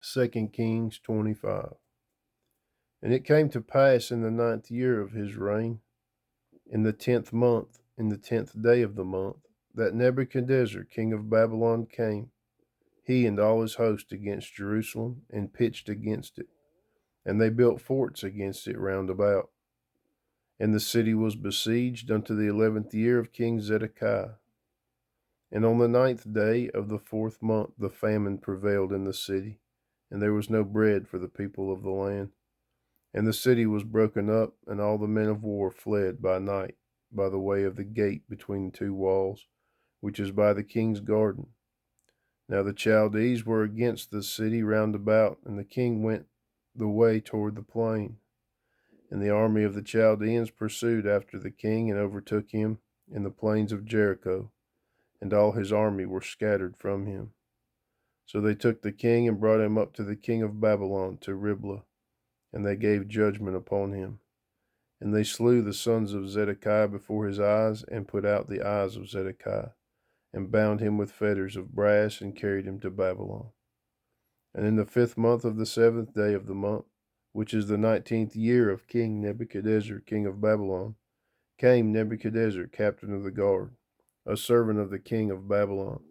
2 Kings 25. And it came to pass in the 9th year of his reign, in the 10th month, in the 10th day of the month, that Nebuchadnezzar king of Babylon came, he and all his host, against Jerusalem, and pitched against it. And they built forts against it round about. And the city was besieged unto the 11th year of King Zedekiah. And on the 9th day of the 4th month the famine prevailed in the city, and there was no bread for the people of the land. And the city was broken up, and all the men of war fled by night by the way of the gate between the two walls, which is by the king's garden. Now the Chaldees were against the city round about, and the king went the way toward the plain. And the army of the Chaldeans pursued after the king, and overtook him in the plains of Jericho, and all his army were scattered from him. So they took the king and brought him up to the king of Babylon to Riblah, and they gave judgment upon him. And they slew the sons of Zedekiah before his eyes, and put out the eyes of Zedekiah, and bound him with fetters of brass, and carried him to Babylon. And in the 5th month of the 7th day of the month, which is the 19th year of King Nebuchadnezzar king of Babylon, came Nebuchadnezzar captain of the guard, a servant of the king of Babylon,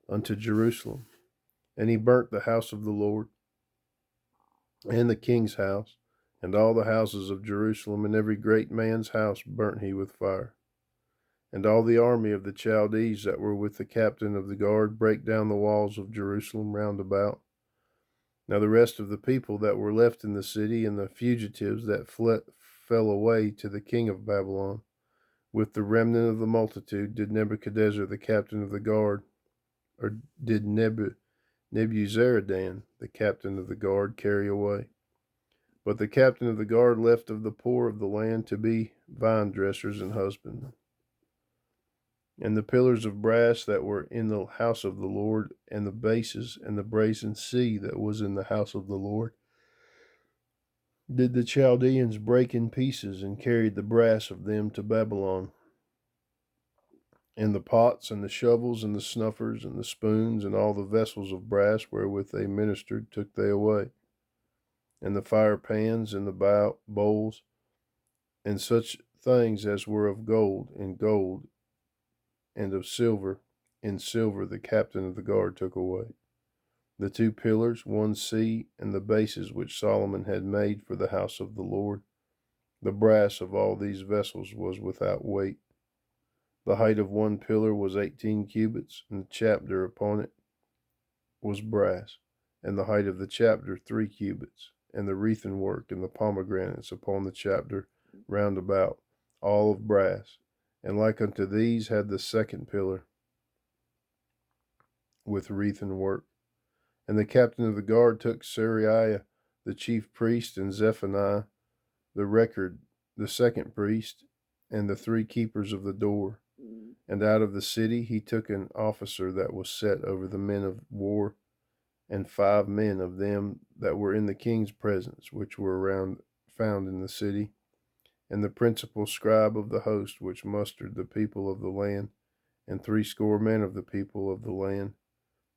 unto Jerusalem. And he burnt the house of the Lord, and the king's house, and all the houses of Jerusalem, and every great man's house burnt he with fire. And all the army of the Chaldees that were with the captain of the guard brake down the walls of Jerusalem round about. Now the rest of the people that were left in the city, and the fugitives that fell away to the king of Babylon, with the remnant of the multitude, did Nebuchadnezzar the captain of the guard, or did Nebuzaradan the captain of the guard carry away. But the captain of the guard left of the poor of the land to be vine dressers and husbandmen. And the pillars of brass that were in the house of the Lord, and the bases, and the brazen sea that was in the house of the Lord, did the Chaldeans break in pieces, and carried the brass of them to Babylon. And the pots, and the shovels, and the snuffers, and the spoons, and all the vessels of brass wherewith they ministered, took they away. And the fire pans, and the bowls, and such things as were of gold, in gold, and of silver, in silver, the captain of the guard took away. The 2 pillars, one sea, and the bases which Solomon had made for the house of the Lord, the brass of all these vessels was without weight. The height of one pillar was 18 cubits, and the chapter upon it was brass, and the height of the chapter 3 cubits, and the wreathen work and the pomegranates upon the chapter round about, all of brass. And like unto these had the 2nd pillar with wreathen work. And the captain of the guard took Seraiah the chief priest, and Zephaniah the record, the 2nd priest, and the 3 keepers of the door. And out of the city he took an officer that was set over the men of war, and 5 men of them that were in the king's presence, which were found in the city, and the principal scribe of the host which mustered the people of the land, and 60 men of the people of the land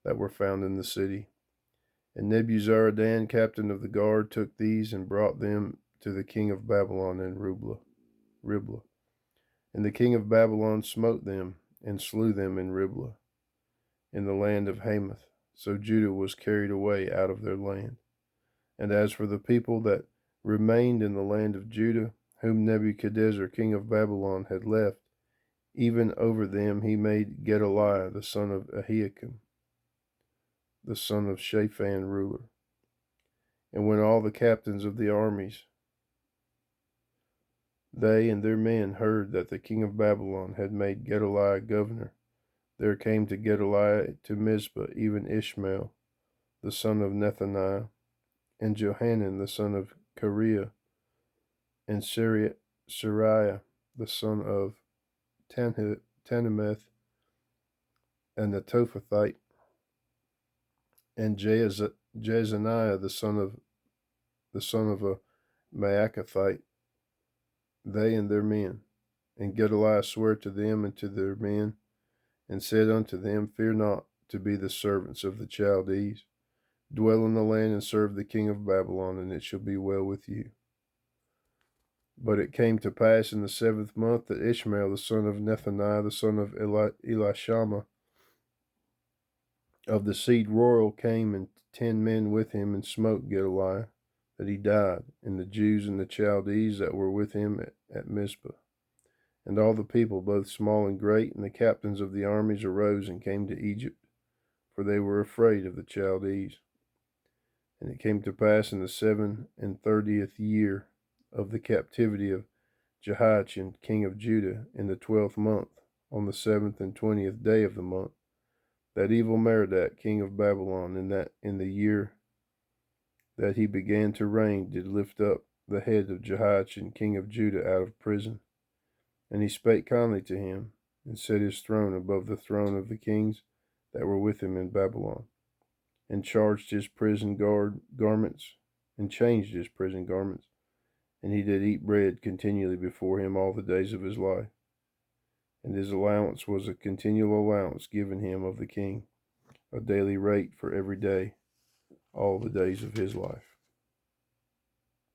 that were found in the city. And Nebuzaradan, captain of the guard, took these, and brought them to the king of Babylon in Riblah. And the king of Babylon smote them, and slew them in Riblah, in the land of Hamath. So Judah was carried away out of their land. And as for the people that remained in the land of Judah, whom Nebuchadnezzar king of Babylon had left, even over them he made Gedaliah the son of Ahikam, the son of Shaphan, ruler. And when all the captains of the armies, they and their men, heard that the king of Babylon had made Gedaliah governor, there came to Gedaliah to Mizpah even Ishmael the son of Nethaniah, and Johanan the son of Kareah, and Seraiah the son of Tanhumeth, and the Tophathite, and Jezaniah the son of a Maacathite, they and their men. And Gedaliah sware to them and to their men, and said unto them, Fear not to be the servants of the Chaldees, Dwell in the land and serve the king of Babylon, and it shall be well with you. But it came to pass in the 7th month that Ishmael the son of Nethaniah the son of Elishama of the seed royal came, and 10 men with him, and smote Gedaliah, that he died, and the Jews and the Chaldees that were with him at Mizpah. And all the people, both small and great, and the captains of the armies arose and came to Egypt, for they were afraid of the Chaldees. And it came to pass in the 37th year of the captivity of Jehoiachin king of Judah, in the 12th month, on the 7th and 20th day of the month, that evil Merodach king of Babylon, in the year that he began to reign, did lift up the head of Jehoiachin king of Judah out of prison. And he spake kindly to him, and set his throne above the throne of the kings that were with him in Babylon, and charged his prison garments, and changed his prison garments, and he did eat bread continually before him all the days of his life. And his allowance was a continual allowance given him of the king, a daily rate for every day, all the days of his life.